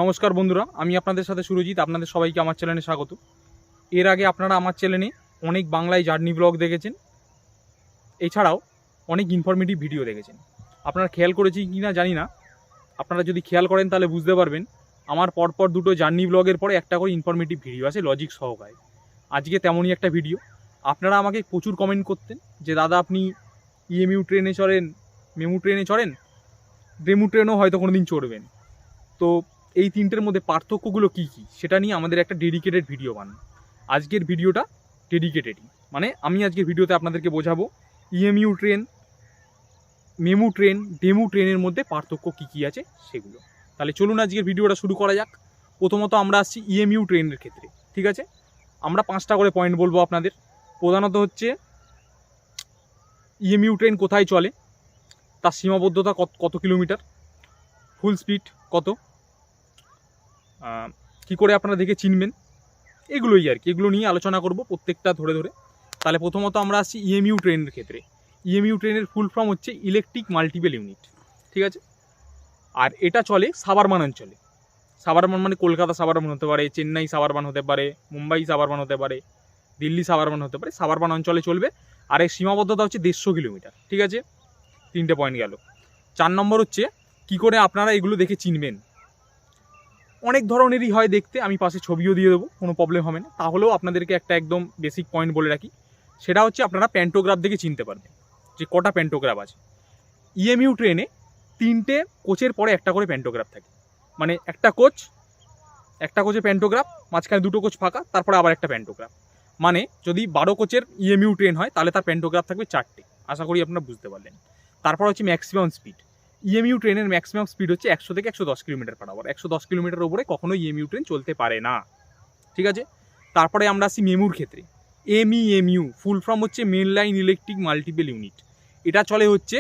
নমস্কার বন্ধুরা, আমি আপনাদের সাথে সুরজিৎ। আপনাদের সবাইকে আমার চ্যানেলে স্বাগত। এর আগে আপনারা আমার চ্যানেলে অনেক বাংলায় জার্নি ব্লগ দেখেছেন, এছাড়াও অনেক ইনফরমেটিভ ভিডিও দেখেছেন। আপনারা খেয়াল করেছি কি না জানি না, আপনারা যদি খেয়াল করেন তাহলে বুঝতে পারবেন আমার পরপর দুটো জার্নি ব্লগের পরে একটা করে ইনফরমেটিভ ভিডিও আছে লজিক সহকারে। আজকে তেমনই একটা ভিডিও। আপনারা আমাকে প্রচুর কমেন্ট করতেন যে দাদা আপনি ইএমইউ ট্রেনে চড়েন, মেমু ট্রেনে চড়েন, ডেমু ট্রেনও হয়তো কোনো দিন চড়বেন। তো এই তিনটের মধ্যে পার্থক্যগুলো কী কী সেটা নিয়ে আমাদের একটা ডেডিকেটেড ভিডিও বানান। আজকের ভিডিওটা ডেডিকেটেডই, মানে আমি আজকের ভিডিওতে আপনাদেরকে বোঝাবো EMU train, MEMU train, DEMU ট্রেনের মধ্যে পার্থক্য কী কী আছে সেগুলো। তাহলে চলুন আজকের ভিডিওটা শুরু করা যাক। প্রথমত আমরা আসছি ইএমইউ ট্রেনের ক্ষেত্রে, ঠিক আছে। আমরা 5টা করে পয়েন্ট বলবো আপনাদের। প্রধানত হচ্ছে ইএমইউ ট্রেন কোথায় চলে, তার সীমাবদ্ধতা কত কিলোমিটার, ফুল স্পিড কত, কী করে আপনারা দেখে চিনবেন, এগুলোই আর কি, এগুলো নিয়ে আলোচনা করব প্রত্যেকটা ধরে ধরে। তাহলে প্রথমত আমরা আসছি ইএমইউ ট্রেনের ক্ষেত্রে। ইএমইউ ট্রেনের ফুল ফর্ম হচ্ছে ইলেকট্রিক মাল্টিপল ইউনিট, ঠিক আছে। আর এটা চলে সাবারমান অঞ্চলে। সাবারমান মানে কলকাতা সাবারমান হতে পারে, চেন্নাই সাবারমান হতে পারে, মুম্বাই সাবারমান হতে পারে, দিল্লি সাবারমান হতে পারে, সাবারমান অঞ্চলে চলবে। আর এর সীমাবদ্ধতা হচ্ছে 150 কিলোমিটার, ঠিক আছে। 3টে পয়েন্ট গেল। 4 নম্বর হচ্ছে কি করে আপনারা এগুলো দেখে চিনবেন। অনেক ধরনেরই হয় দেখতে, আমি পাশে ছবিও দিয়ে দেবো, কোনো প্রবলেম হবে না। তাহলেও আপনাদেরকে একটা একদম বেসিক পয়েন্ট বলে রাখি, সেটা হচ্ছে আপনারা প্যান্টোগ্রাফ দেখে চিনতে পারবেন যে কটা প্যান্টোগ্রাফ আছে। ইএমইউ ট্রেনে 3টে কোচের পরে একটা করে প্যান্টোগ্রাফ থাকে, মানে একটা কোচে প্যান্টোগ্রাফ, মাঝখানে 2টো কোচ ফাঁকা, তারপরে আবার একটা প্যান্টোগ্রাফ। মানে যদি 12 কোচের ইএমইউ ট্রেন হয় তাহলে তার প্যান্টোগ্রাফ থাকবে 4টে। আশা করি আপনারা বুঝতে পারলেন। তারপর হচ্ছে ম্যাক্সিমাম স্পিড। ইএমইউ ট্রেনের ম্যাক্সিমাম স্পিড হচ্ছে 100 থেকে 110 কিলোমিটার পার আওয়ার। 110 কিলোমিটার ওপরে কখনো ইএমইউ ট্রেন চলতে পারে না, ঠিক আছে। তারপরে আমরা আসি মেমুর ক্ষেত্রে। এমইএমইউ ফুল ফর্ম হচ্ছে main line electric multiple unit. এটা চলে হচ্ছে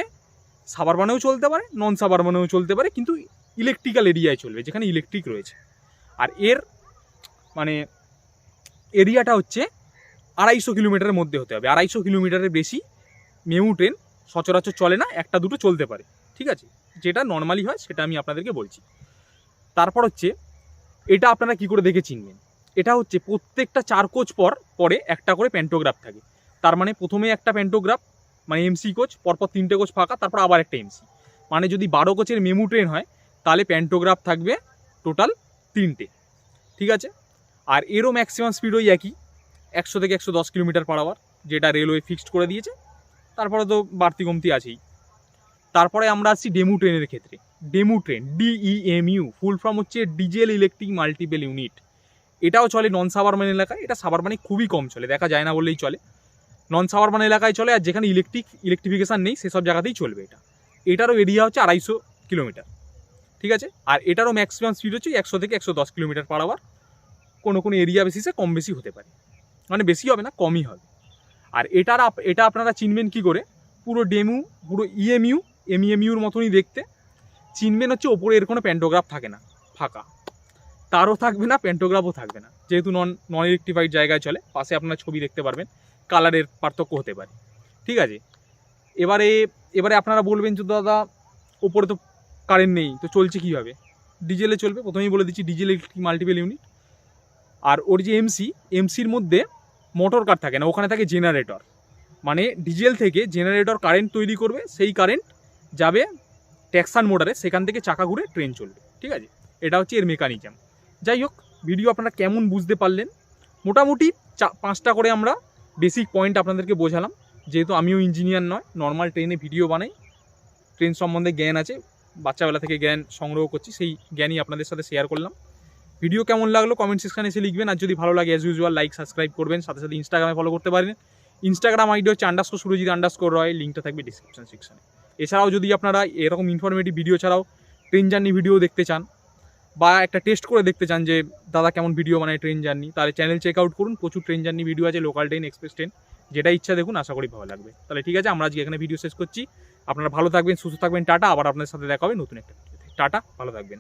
সাবারমানেও চলতে পারে, নন সাবারমানেও চলতে পারে, কিন্তু ইলেকট্রিক্যাল এরিয়ায় চলবে যেখানে ইলেকট্রিক রয়েছে। আর এর মানে এরিয়াটা হচ্ছে 250 কিলোমিটারের মধ্যে হতে হবে। 250 কিলোমিটারের বেশি মেমু ট্রেন সচরাচর চলে না, একটা দুটো চলতে পারে, ঠিক আছে। যেটা নর্মালি হয় সেটা আমি আপনাদেরকে বলছি। তারপর হচ্ছে এটা আপনারা কি করে দেখে চিনবেন। এটা হচ্ছে প্রত্যেকটা 4 কোচ পরে একটা করে প্যান্টোগ্রাফ থাকে। তার মানে প্রথমে একটা প্যান্টোগ্রাফ, মানে এমসি কোচ, পরপর 3টে কোচ ফাঁকা, তারপর আবার একটা এমসি। মানে যদি 12 কোচের মেমু ট্রেন হয় তাহলে প্যান্টোগ্রাফ থাকবে টোটাল 3টে, ঠিক আছে। আর এরও ম্যাক্সিমাম স্পিড ওই একই 100 থেকে 110 কিলোমিটার পার আওয়ার, যেটা রেলওয়ে ফিক্সড করে দিয়েছে। তারপরে তো বাড়তি কমতি আছেই। তারপরে আমরা আসছি ডেমু ট্রেনের ক্ষেত্রে। ডেমু ট্রেন, ডিইএমইউ ফুল ফর্ম হচ্ছে ডিজেল ইলেকট্রিক মাল্টিপল ইউনিট। এটাও চলে নন সাবারমান এলাকায়। এটা সাবারমানে খুবই কম চলে, দেখা যায় না বললেই চলে। নন সাবারমান এলাকায় চলে, আর যেখানে ইলেকট্রিফিকেশান নেই সেসব জায়গাতেই চলবে এটা। এটারও এরিয়া হচ্ছে 250 কিলোমিটার, ঠিক আছে। আর এটারও ম্যাক্সিমাম স্পিড হচ্ছে 100 থেকে 110 কিলোমিটার পার আওয়ার। কোনো কোনো এরিয়া বেসিসে কম বেশি হতে পারে, মানে বেশি হবে না, কমই হবে। আর এটা আপনারা চিনবেন কি করে, পুরো ডেমু, পুরো ইএমইউ এমইএমইউর মতনই দেখতে। চিনবেন হচ্ছে ওপরে এর কোনো প্যান্টোগ্রাফ থাকে না, ফাঁকা, তারও থাকবে না, প্যান্টোগ্রাফও থাকবে না, যেহেতু নন ইলেকট্রিফাইড জায়গায় চলে। পাশে আপনারা ছবি দেখতে পারবেন, কালারের পার্থক্য হতে পারে, ঠিক আছে। এবারে আপনারা বলবেন যে দাদা ওপরে তো কারেন্ট নেই, তো চলছে কীভাবে। ডিজেলে চলবে, প্রথমেই বলে দিচ্ছি, ডিজেল ইলেকট্রিক মাল্টিপল ইউনিট। আর ওর যে এমসির মধ্যে মোটর কার থাকে না, ওখানে থাকে জেনারেটর। মানে ডিজেল থেকে জেনারেটর কারেন্ট তৈরি করবে, সেই কারেন্ট যাবে ট্যাক্সান মোটরে, সেখান থেকে চাকা ঘুরে ট্রেন চলবে, ঠিক আছে। এটা হচ্ছে এর মেকানিজম। যাই হোক, ভিডিও আপনারা কেমন বুঝতে পারলেন, মোটামুটি 5টা করে আমরা বেসিক পয়েন্ট আপনাদেরকে বোঝালাম। যেহেতু আমিও ইঞ্জিনিয়ার নয়, নর্মাল ট্রেনে ভিডিও বানাই, ট্রেন সম্বন্ধে জ্ঞান আছে, বাচ্চাবেলা থেকে জ্ঞান সংগ্রহ করছি, সেই জ্ঞানই আপনাদের সাথে শেয়ার করলাম। ভিডিও কেমন লাগলো কমেন্ট সেকশানে এসে লিখবেন। আর যদি ভালো লাগে অ্যাজ ইউজুয়াল লাইক সাবস্ক্রাইব করবেন, সাথে সাথে ইনস্টাগ্রামে ফলো করতে পারেন। ইনস্টাগ্রাম আইডি হচ্ছে _surajit_roy, লিঙ্কটা থাকবে ডিসক্রিপশন সেকশানে। এছাড়াও যদি আপনারা এরকম ইনফরমেটিভ ভিডিও ছাড়াও ট্রেন জার্নি ভিডিও দেখতে চান, বা একটা টেস্ট করে দেখতে চান যে দাদা কেমন ভিডিও বানায় ট্রেন জার্নি, তাহলে চ্যানেল চেক আউট করুন। প্রচুর ট্রেন জার্নি ভিডিও আছে, লোকাল ট্রেন, এক্সপ্রেস ট্রেন, যেটা ইচ্ছা দেখুন, আশা করি ভালো লাগবে। তাহলে ঠিক আছে, আমরা আজকে এখানে ভিডিও শেষ করছি। আপনারা ভালো থাকবেন, সুস্থ থাকবেন, টাটা। আবার আপনাদের সাথে দেখা হবে নতুন একটা ভিডিওতে। টাটা, ভালো থাকবেন।